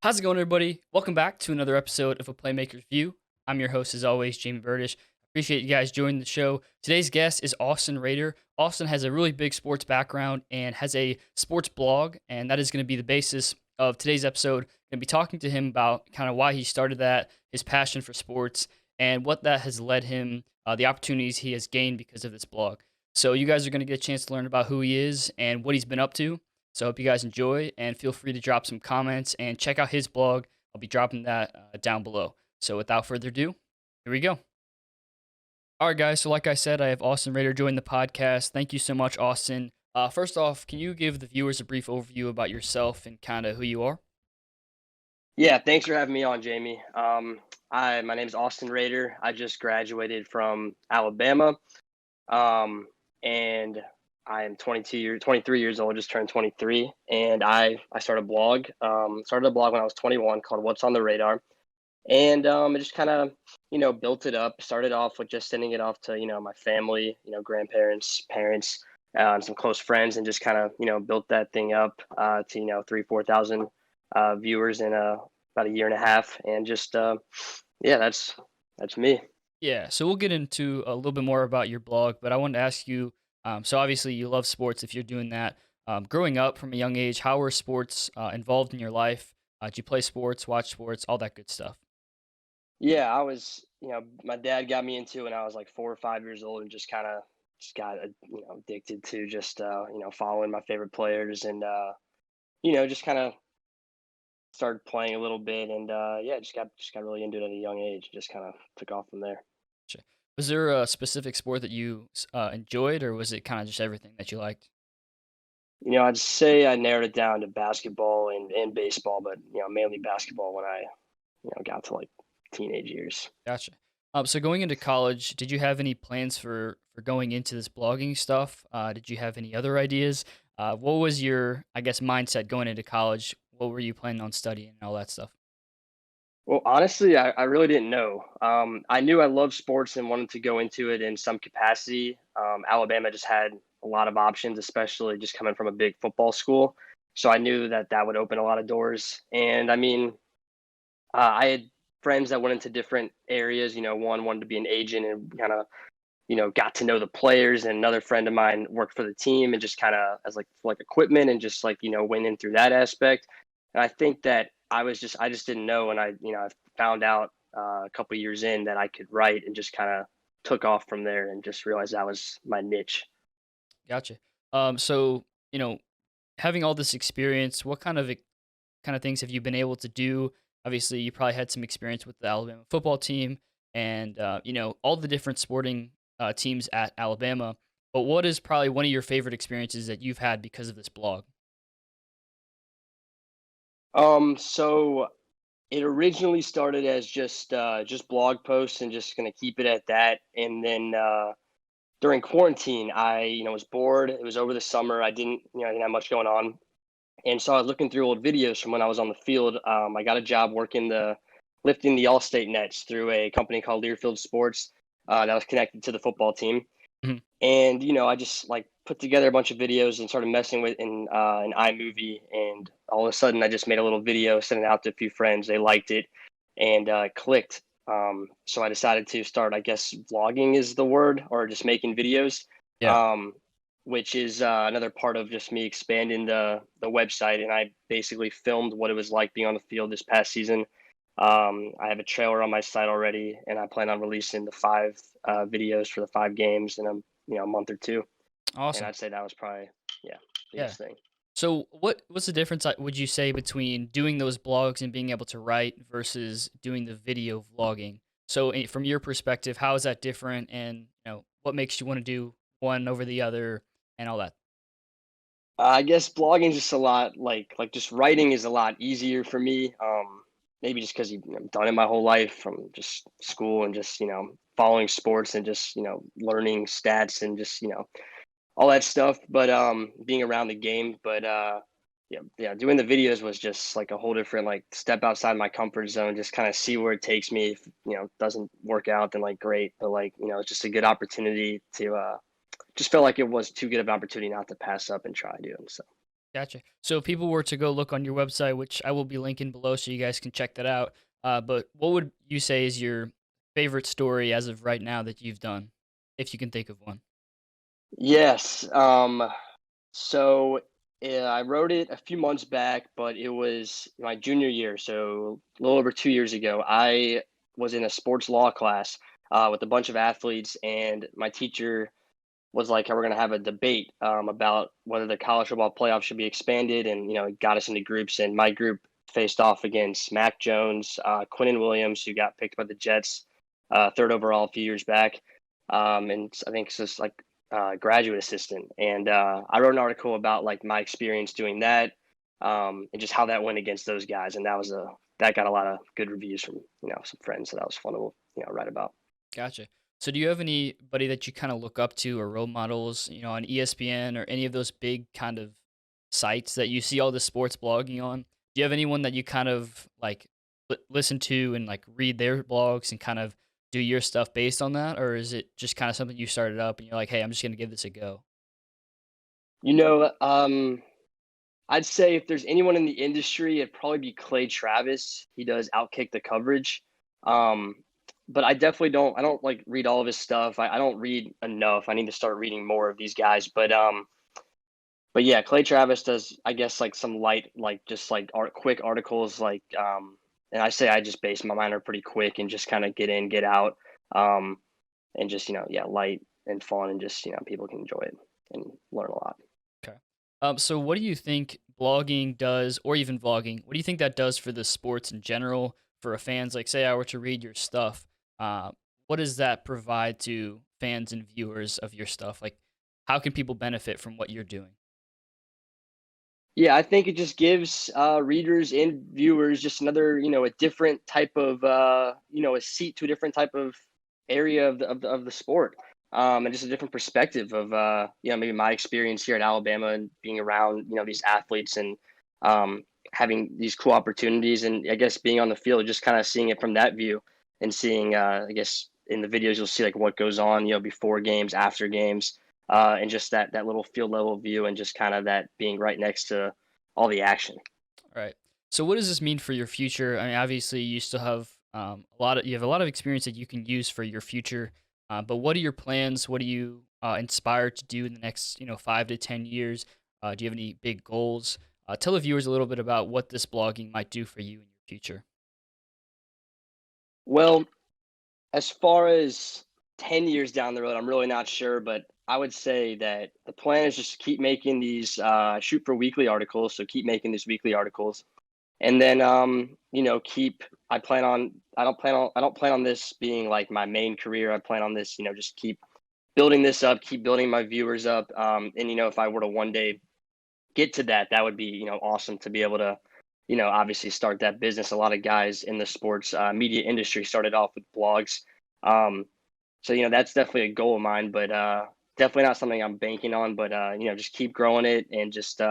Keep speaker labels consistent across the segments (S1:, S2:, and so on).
S1: How's it going, everybody? Welcome back to another episode of a Playmakers View. I'm your host, as always, Jamie Burdish. Appreciate you guys joining the show. Today's guest is Austin Rader. Austin has a really big sports background and has a sports blog, and that is going to be the basis of today's episode. Going to be talking to him about kind of why he started that, his passion for sports, and what that has led him, the opportunities he has gained because of this blog. So you guys are going to get a chance to learn about who he is and what he's been up to. So I hope you guys enjoy, and feel free to drop some comments and check out his blog. I'll be dropping that down below. So without further ado, here we go. All right, guys. So like I said, I have Austin Rader join the podcast. Thank you so much, Austin. First off, can you give the viewers a brief overview about yourself and kind of who you are?
S2: Yeah, thanks for having me on, Jamie. My name is Austin Rader. I just graduated from Alabama, and I am 23 years old. Just turned 23, and I started a blog. Started a blog when I was 21 called What's on the Radar, and I just kind of built it up. Started off with just sending it off to my family, grandparents, parents, and some close friends, and just kind of built that thing up to 3-4 thousand viewers in about a year and a half, and just yeah, that's me.
S1: Yeah, so we'll get into a little bit more about your blog, but I wanted to ask you. So obviously you love sports. If you're doing that, growing up from a young age, how were sports involved in your life? Did you play sports, watch sports, all that good stuff?
S2: Yeah, I was, my dad got me into it when I was like 4 or 5 years old, and just kind of just got addicted to just following my favorite players, and just kind of started playing a little bit, and yeah, just got really into it at a young age. Just kind of took off from there.
S1: Gotcha. Was there a specific sport that you enjoyed, or was it kind of just everything that you liked?
S2: I'd say I narrowed it down to basketball and baseball, but mainly basketball when I got to like teenage years.
S1: Gotcha. So going into college, did you have any plans for going into this blogging stuff? Did you have any other ideas? What was your, I guess, mindset going into college? What were you planning on studying and all that stuff?
S2: Well, honestly, I really didn't know. I knew I loved sports and wanted to go into it in some capacity. Alabama just had a lot of options, especially just coming from a big football school. So I knew that that would open a lot of doors. And I mean, I had friends that went into different areas. One wanted to be an agent and kind of, got to know the players. And another friend of mine worked for the team and just kind of as like equipment, and just like, went in through that aspect. And I think that I just didn't know. And I found out a couple of years in that I could write, and just kind of took off from there, and just realized that was my niche.
S1: Gotcha. So having all this experience, what kind of things have you been able to do? Obviously, you probably had some experience with the Alabama football team, and all the different sporting teams at Alabama. But what is probably one of your favorite experiences that you've had because of this blog?
S2: So it originally started as just blog posts, and just gonna keep it at that. And then during quarantine, I was bored. It was over the summer. I didn't have much going on, and so I was looking through old videos from when I was on the field. I got a job working the lifting the All-State nets through a company called Learfield Sports that was connected to the football team.
S1: Mhm.
S2: And I just like put together a bunch of videos and started messing with in an iMovie, and all of a sudden I just made a little video, sent it out to a few friends. They liked it, and it clicked. So I decided to start, I guess, vlogging is the word, or just making videos.
S1: Yeah.
S2: Um, which is another part of just me expanding the website. And I basically filmed what it was like being on the field this past season. I have a trailer on my site already, and I plan on releasing the five videos for the 5 games in a month or two. And
S1: Awesome.
S2: I'd say that was probably, yeah,
S1: Yeah.
S2: biggest thing.
S1: So what's the difference, would you say, between doing those blogs and being able to write versus doing the video vlogging? So from your perspective, how is that different, and what makes you want to do one over the other and all that?
S2: I guess blogging is just a lot like just writing is a lot easier for me. Maybe just because I've done it my whole life from just school, and just following sports, and just learning stats, and just all that stuff. But being around the game, but yeah, doing the videos was just like a whole different, like, step outside my comfort zone, just kind of see where it takes me. If it doesn't work out, then like great, but like it's just a good opportunity to just felt like it was too good of an opportunity not to pass up and try doing so.
S1: Gotcha. So if people were to go look on your website, which I will be linking below so you guys can check that out, but what would you say is your favorite story as of right now that you've done, if you can think of one?
S2: Yes. So I wrote it a few months back, but it was my junior year, so a little over 2 years ago. I was in a sports law class with a bunch of athletes, and my teacher was like, "We're going to have a debate about whether the college football playoff should be expanded," and it got us into groups, and my group faced off against Mac Jones, Quinnen Williams, who got picked by the Jets, third overall a few years back, and I think it's just like graduate assistant. And I wrote an article about like my experience doing that, and just how that went against those guys, and that got a lot of good reviews from some friends, so that was fun to write about.
S1: Gotcha. So do you have anybody that you kind of look up to or role models, on ESPN or any of those big kind of sites that you see all the sports blogging on? Do you have anyone that you kind of like listen to and like read their blogs and kind of do your stuff based on that? Or is it just kind of something you started up and you're like, hey, I'm just going to give this a go?
S2: You know, I'd say if there's anyone in the industry, it'd probably be Clay Travis. He does Outkick the coverage. Um, but I definitely don't. I don't like read all of his stuff. I don't read enough. I need to start reading more of these guys. But yeah, Clay Travis does. I guess like some light, like just like quick articles. And I say I just base my minor pretty quick and just kind of get in, get out, um, and just yeah, light and fun, and just people can enjoy it and learn a lot.
S1: Okay. So what do you think blogging does, or even vlogging? What do you think that does for the sports in general for a fans? Like, say I were to read your stuff, what does that provide to fans and viewers of your stuff? Like, how can people benefit from what you're doing?
S2: Yeah, I think it just gives readers and viewers just another, a different type of, a seat to a different type of area of the sport, and just a different perspective of, maybe my experience here at Alabama and being around, these athletes and having these cool opportunities, and I guess being on the field, just kind of seeing it from that view and seeing, I guess in the videos you'll see like what goes on, before games, after games, and just that little field level view, and just kind of that being right next to all the action.
S1: Right. So what does this mean for your future? I mean, obviously you still have you have a lot of experience that you can use for your future. But what are your plans? What are you inspired to do in the next 5 to 10 years? Do you have any big goals? Tell the viewers a little bit about what this blogging might do for you in your future.
S2: Well, as far as 10 years down the road, I'm really not sure, but I would say that the plan is just to keep making these, shoot for weekly articles. So keep making these weekly articles. And then, keep, I don't plan on this being like my main career. I plan on this, just keep building this up, keep building my viewers up. And, if I were to one day get to that, that would be, awesome to be able to, obviously start that business. A lot of guys in the sports media industry started off with blogs. Um, so, that's definitely a goal of mine, but definitely not something I'm banking on. But just keep growing it and just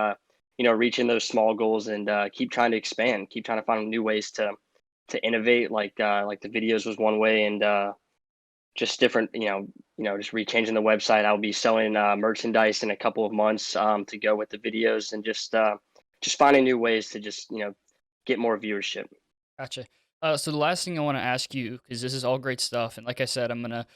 S2: reaching those small goals, and keep trying to expand, keep trying to find new ways to innovate. Like the videos was one way, and just different, just rechanging the website. I'll be selling merchandise in a couple of months to go with the videos, and just finding new ways to just get more viewership.
S1: Gotcha. So the last thing I want to ask you, because this is all great stuff, and like I said, I'm gonna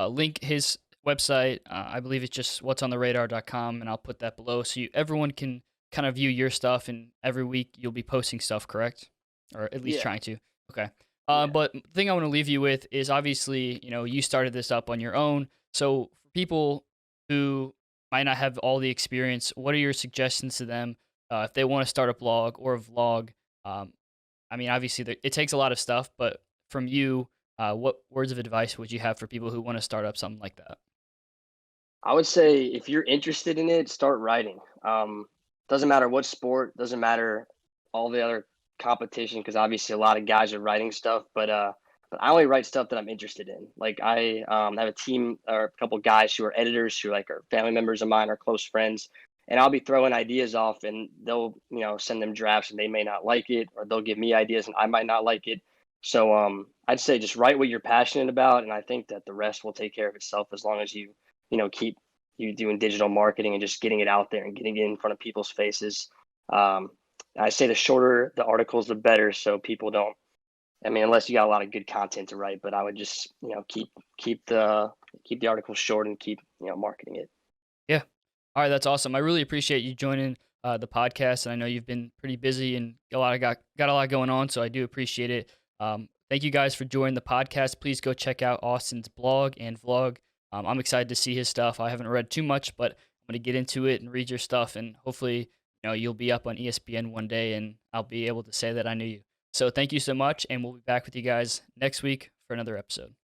S1: link his website. I believe it's just what'sontheradar.com, and I'll put that below so everyone can kind of view your stuff. And every week you'll be posting stuff, correct? Or at least
S2: Yeah,
S1: trying to. Okay.
S2: yeah.
S1: But the thing I want to leave you with is obviously, you started this up on your own. So for people who might not have all the experience, what are your suggestions to them if they want to start a blog or a vlog? Um, I mean, obviously, it takes a lot of stuff, but from you, what words of advice would you have for people who want to start up something like that?
S2: I would say if you're interested in it, start writing. Doesn't matter what sport, doesn't matter all the other competition, because obviously a lot of guys are writing stuff, but I only write stuff that I'm interested in. Like I have a team or a couple guys who are editors who like are family members of mine or close friends, and I'll be throwing ideas off, and they'll send them drafts, and they may not like it, or they'll give me ideas and I might not like it. So I'd say just write what you're passionate about, and I think that the rest will take care of itself, as long as keep you doing digital marketing and just getting it out there and getting it in front of people's faces. Um, I say the shorter the articles, the better, so people don't. I mean, unless you got a lot of good content to write, but I would just keep the articles short and keep marketing it.
S1: Yeah. All right, that's awesome. I really appreciate you joining the podcast, and I know you've been pretty busy and got a lot going on, so I do appreciate it. Thank you guys for joining the podcast. Please go check out Austin's blog and vlog. I'm excited to see his stuff. I haven't read too much, but I'm going to get into it and read your stuff, and hopefully, you'll be up on ESPN one day, and I'll be able to say that I knew you. So thank you so much, and we'll be back with you guys next week for another episode.